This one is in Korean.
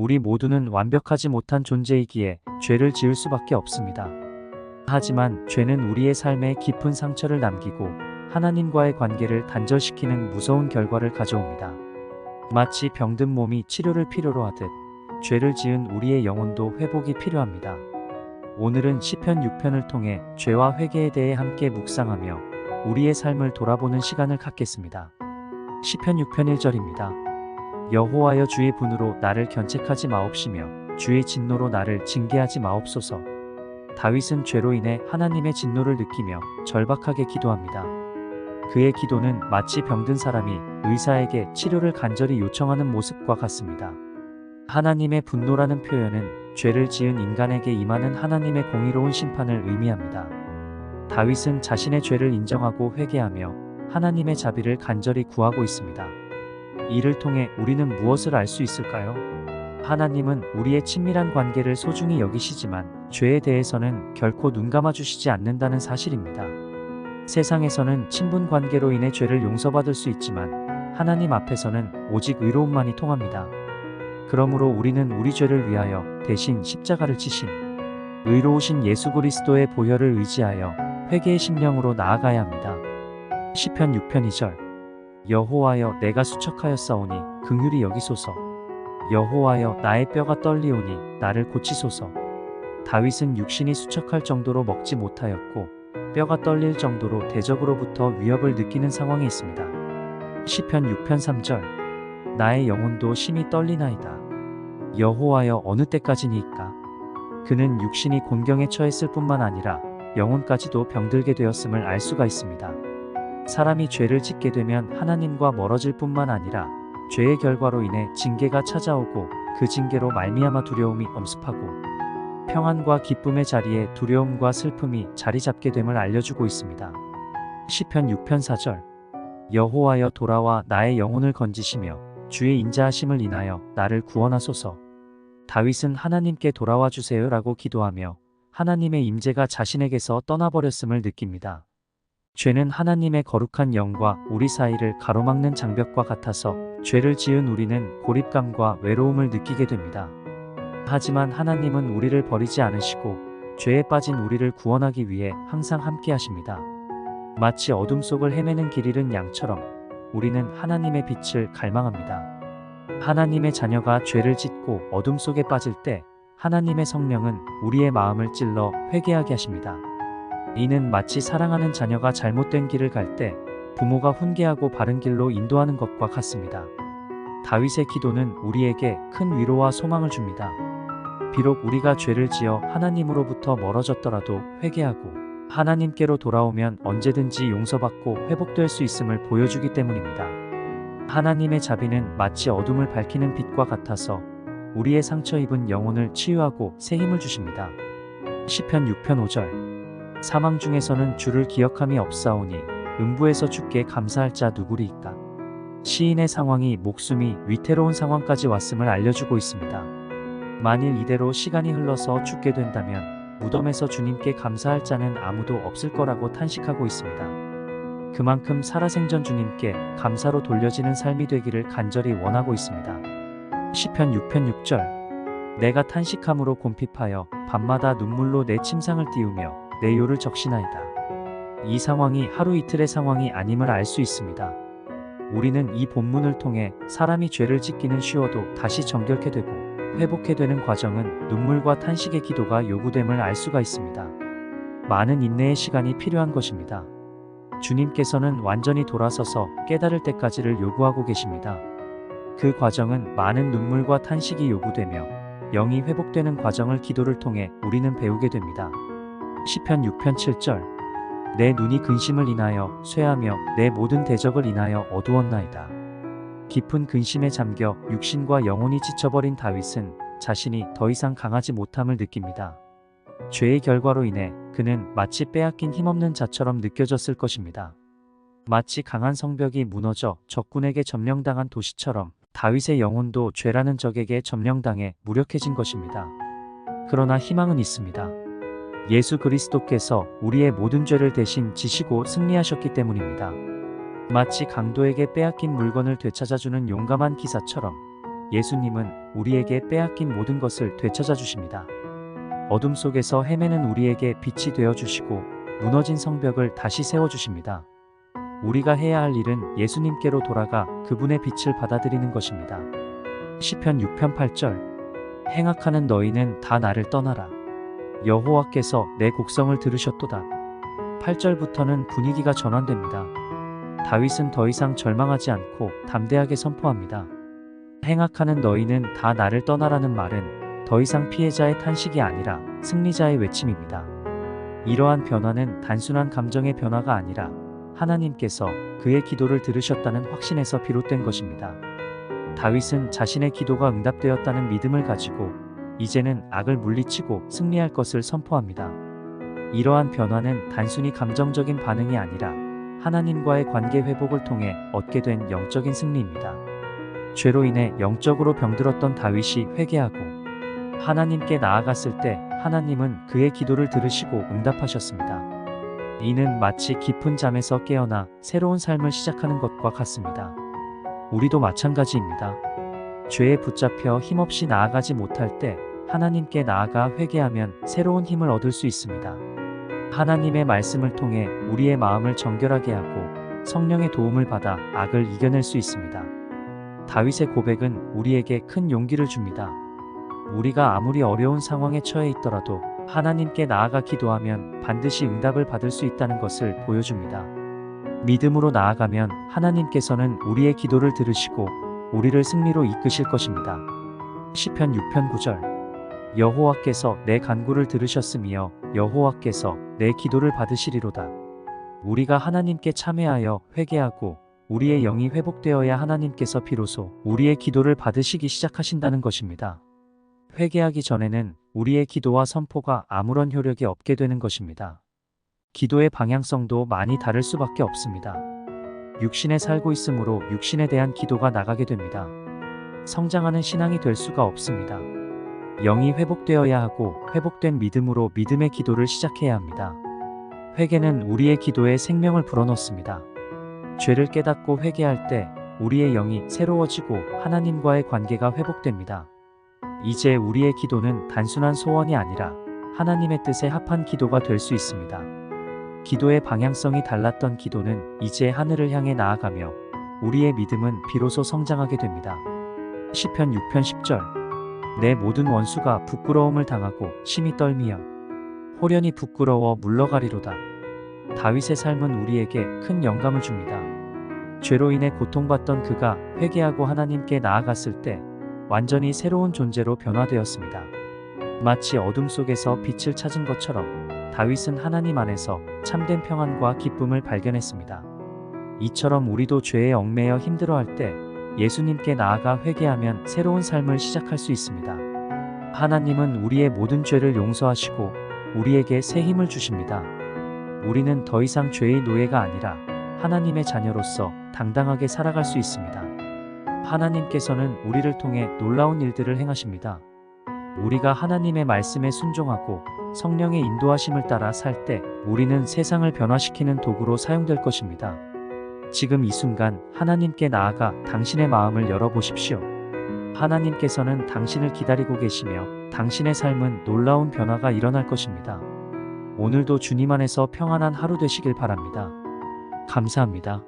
우리 모두는 완벽하지 못한 존재이기에 죄를 지을 수밖에 없습니다. 하지만 죄는 우리의 삶에 깊은 상처를 남기고 하나님과의 관계를 단절시키는 무서운 결과를 가져옵니다. 마치 병든 몸이 치료를 필요로 하듯 죄를 지은 우리의 영혼도 회복이 필요합니다. 오늘은 시편 6편을 통해 죄와 회개에 대해 함께 묵상하며 우리의 삶을 돌아보는 시간을 갖겠습니다. 시편 6편 1절입니다. 여호와여 주의 분으로 나를 견책하지 마옵시며 주의 진노로 나를 징계하지 마옵소서. 다윗은 죄로 인해 하나님의 진노를 느끼며 절박하게 기도합니다. 그의 기도는 마치 병든 사람이 의사에게 치료를 간절히 요청하는 모습과 같습니다. 하나님의 분노라는 표현은 죄를 지은 인간에게 임하는 하나님의 공의로운 심판을 의미합니다. 다윗은 자신의 죄를 인정하고 회개하며 하나님의 자비를 간절히 구하고 있습니다. 이를 통해 우리는 무엇을 알 수 있을까요? 하나님은 우리의 친밀한 관계를 소중히 여기시지만 죄에 대해서는 결코 눈 감아주시지 않는다는 사실입니다. 세상에서는 친분 관계로 인해 죄를 용서받을 수 있지만 하나님 앞에서는 오직 의로움만이 통합니다. 그러므로 우리는 우리 죄를 위하여 대신 십자가를 지신 의로우신 예수 그리스도의 보혈을 의지하여 회개의 심령으로 나아가야 합니다. 시편 6편 2절. 여호와여 내가 수척하였사오니 긍휼히 여기소서. 여호와여 나의 뼈가 떨리오니 나를 고치소서. 다윗은 육신이 수척할 정도로 먹지 못하였고 뼈가 떨릴 정도로 대적으로부터 위협을 느끼는 상황에 있습니다. 시편 6편 3절. 나의 영혼도 심히 떨리나이다. 여호와여 어느 때까지니이까? 그는 육신이 곤경에 처했을 뿐만 아니라 영혼까지도 병들게 되었음을 알 수가 있습니다. 사람이 죄를 짓게 되면 하나님과 멀어질 뿐만 아니라 죄의 결과로 인해 징계가 찾아오고 그 징계로 말미암아 두려움이 엄습하고 평안과 기쁨의 자리에 두려움과 슬픔이 자리 잡게 됨을 알려주고 있습니다. 시편 6편 4절. 여호와여 돌아와 나의 영혼을 건지시며 주의 인자하심을 인하여 나를 구원하소서. 다윗은 하나님께 돌아와 주세요라고 기도하며 하나님의 임재가 자신에게서 떠나버렸음을 느낍니다. 죄는 하나님의 거룩한 영과 우리 사이를 가로막는 장벽과 같아서 죄를 지은 우리는 고립감과 외로움을 느끼게 됩니다. 하지만 하나님은 우리를 버리지 않으시고 죄에 빠진 우리를 구원하기 위해 항상 함께 하십니다. 마치 어둠 속을 헤매는 길 잃은 양처럼 우리는 하나님의 빛을 갈망합니다. 하나님의 자녀가 죄를 짓고 어둠 속에 빠질 때 하나님의 성령은 우리의 마음을 찔러 회개하게 하십니다. 이는 마치 사랑하는 자녀가 잘못된 길을 갈 때 부모가 훈계하고 바른 길로 인도하는 것과 같습니다. 다윗의 기도는 우리에게 큰 위로와 소망을 줍니다. 비록 우리가 죄를 지어 하나님으로부터 멀어졌더라도 회개하고 하나님께로 돌아오면 언제든지 용서받고 회복될 수 있음을 보여주기 때문입니다. 하나님의 자비는 마치 어둠을 밝히는 빛과 같아서 우리의 상처 입은 영혼을 치유하고 새 힘을 주십니다. 시편 6편 5절. 사망 중에서는 주를 기억함이 없사오니 음부에서 주께 감사할 자 누구리이까? 시인의 상황이 목숨이 위태로운 상황까지 왔음을 알려주고 있습니다. 만일 이대로 시간이 흘러서 죽게 된다면 무덤에서 주님께 감사할 자는 아무도 없을 거라고 탄식하고 있습니다. 그만큼 살아생전 주님께 감사로 돌려지는 삶이 되기를 간절히 원하고 있습니다. 시편 6편 6절. 내가 탄식함으로 곰핍하여 밤마다 눈물로 내 침상을 띄우며 내 요를 적시나이다. 이 상황이 하루 이틀의 상황이 아님을 알 수 있습니다. 우리는 이 본문을 통해 사람이 죄를 짓기는 쉬워도 다시 정결케 되고 회복해 되는 과정은 눈물과 탄식의 기도가 요구됨을 알 수가 있습니다. 많은 인내의 시간이 필요한 것입니다. 주님께서는 완전히 돌아서서 깨달을 때까지를 요구하고 계십니다. 그 과정은 많은 눈물과 탄식이 요구되며 영이 회복되는 과정을 기도를 통해 우리는 배우게 됩니다. 시편 6편 7절. 내 눈이 근심을 인하여 쇠하며 내 모든 대적을 인하여 어두웠나이다. 깊은 근심에 잠겨 육신과 영혼이 지쳐버린 다윗은 자신이 더 이상 강하지 못함을 느낍니다. 죄의 결과로 인해 그는 마치 빼앗긴 힘없는 자처럼 느껴졌을 것입니다. 마치 강한 성벽이 무너져 적군에게 점령당한 도시처럼 다윗의 영혼도 죄라는 적에게 점령당해 무력해진 것입니다. 그러나 희망은 있습니다. 예수 그리스도께서 우리의 모든 죄를 대신 지시고 승리하셨기 때문입니다. 마치 강도에게 빼앗긴 물건을 되찾아주는 용감한 기사처럼 예수님은 우리에게 빼앗긴 모든 것을 되찾아 주십니다. 어둠 속에서 헤매는 우리에게 빛이 되어 주시고 무너진 성벽을 다시 세워 주십니다. 우리가 해야 할 일은 예수님께로 돌아가 그분의 빛을 받아들이는 것입니다. 시편 6편 8절. 행악하는 너희는 다 나를 떠나라. 여호와께서 내 곡성을 들으셨도다. 8절부터는 분위기가 전환됩니다. 다윗은 더 이상 절망하지 않고 담대하게 선포합니다. 행악하는 너희는 다 나를 떠나라는 말은 더 이상 피해자의 탄식이 아니라 승리자의 외침입니다. 이러한 변화는 단순한 감정의 변화가 아니라 하나님께서 그의 기도를 들으셨다는 확신에서 비롯된 것입니다. 다윗은 자신의 기도가 응답되었다는 믿음을 가지고 이제는 악을 물리치고 승리할 것을 선포합니다. 이러한 변화는 단순히 감정적인 반응이 아니라 하나님과의 관계 회복을 통해 얻게 된 영적인 승리입니다. 죄로 인해 영적으로 병들었던 다윗이 회개하고 하나님께 나아갔을 때 하나님은 그의 기도를 들으시고 응답하셨습니다. 이는 마치 깊은 잠에서 깨어나 새로운 삶을 시작하는 것과 같습니다. 우리도 마찬가지입니다. 죄에 붙잡혀 힘없이 나아가지 못할 때 하나님께 나아가 회개하면 새로운 힘을 얻을 수 있습니다. 하나님의 말씀을 통해 우리의 마음을 정결하게 하고 성령의 도움을 받아 악을 이겨낼 수 있습니다. 다윗의 고백은 우리에게 큰 용기를 줍니다. 우리가 아무리 어려운 상황에 처해 있더라도 하나님께 나아가 기도하면 반드시 응답을 받을 수 있다는 것을 보여줍니다. 믿음으로 나아가면 하나님께서는 우리의 기도를 들으시고 우리를 승리로 이끄실 것입니다. 시편 6편 9절. 여호와께서 내 간구를 들으셨으며 여호와께서 내 기도를 받으시리로다. 우리가 하나님께 참회하여 회개하고 우리의 영이 회복되어야 하나님께서 비로소 우리의 기도를 받으시기 시작하신다는 것입니다. 회개하기 전에는 우리의 기도와 선포가 아무런 효력이 없게 되는 것입니다. 기도의 방향성도 많이 다를 수밖에 없습니다. 육신에 살고 있으므로 육신에 대한 기도가 나가게 됩니다. 성장하는 신앙이 될 수가 없습니다. 영이 회복되어야 하고 회복된 믿음으로 믿음의 기도를 시작해야 합니다. 회개는 우리의 기도에 생명을 불어넣습니다. 죄를 깨닫고 회개할 때 우리의 영이 새로워지고 하나님과의 관계가 회복됩니다. 이제 우리의 기도는 단순한 소원이 아니라 하나님의 뜻에 합한 기도가 될 수 있습니다. 기도의 방향성이 달랐던 기도는 이제 하늘을 향해 나아가며 우리의 믿음은 비로소 성장하게 됩니다. 시편 6편 10절. 내 모든 원수가 부끄러움을 당하고 심히 떨미어 호련히 부끄러워 물러가리로다. 다윗의 삶은 우리에게 큰 영감을 줍니다. 죄로 인해 고통받던 그가 회개하고 하나님께 나아갔을 때 완전히 새로운 존재로 변화되었습니다. 마치 어둠 속에서 빛을 찾은 것처럼 다윗은 하나님 안에서 참된 평안과 기쁨을 발견했습니다. 이처럼 우리도 죄에 얽매여 힘들어할 때 예수님께 나아가 회개하면 새로운 삶을 시작할 수 있습니다. 하나님은 우리의 모든 죄를 용서하시고 우리에게 새 힘을 주십니다. 우리는 더 이상 죄의 노예가 아니라 하나님의 자녀로서 당당하게 살아갈 수 있습니다. 하나님께서는 우리를 통해 놀라운 일들을 행하십니다. 우리가 하나님의 말씀에 순종하고 성령의 인도하심을 따라 살 때 우리는 세상을 변화시키는 도구로 사용될 것입니다. 지금 이 순간 하나님께 나아가 당신의 마음을 열어보십시오. 하나님께서는 당신을 기다리고 계시며 당신의 삶은 놀라운 변화가 일어날 것입니다. 오늘도 주님 안에서 평안한 하루 되시길 바랍니다. 감사합니다.